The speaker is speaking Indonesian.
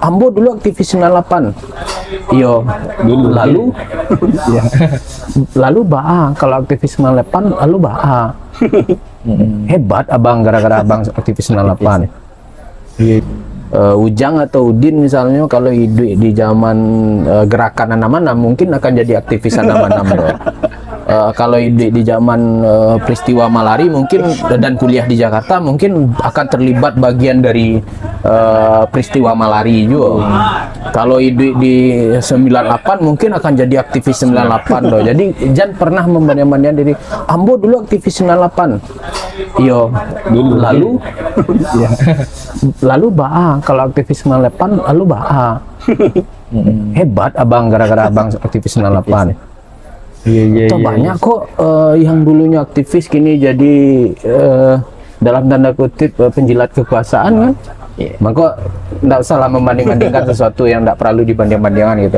Ambo dulu aktivis 98. Iyo, Dulu. lalu Iya. lalu Baa kalau aktivis 98 lalu Baa. Hebat abang gara-gara abang aktivis 98. Iya. Ujang atau Udin misalnya kalau hidup di zaman gerakan mana mungkin akan jadi aktivis mana kalau hidup di zaman peristiwa Malari mungkin dan kuliah di Jakarta mungkin akan terlibat bagian dari peristiwa Malari juga. Kalau hidup di 98 mungkin akan jadi aktivis 98 loh. Jadi Jan pernah membanding-bandingkan diri. Ambo dulu aktivis 98. Iyo, Dulu. lalu Iya. lalu Baa kalau aktivis 98 lalu Baa. Hebat abang gara-gara abang aktivis 98. Iya. Tuh banyak kok yang dulunya aktivis kini jadi dalam tanda kutip penjilat kekuasaan kan. Maka tidak salah membanding-bandingkan sesuatu yang tidak perlu dibanding-bandingkan gitu.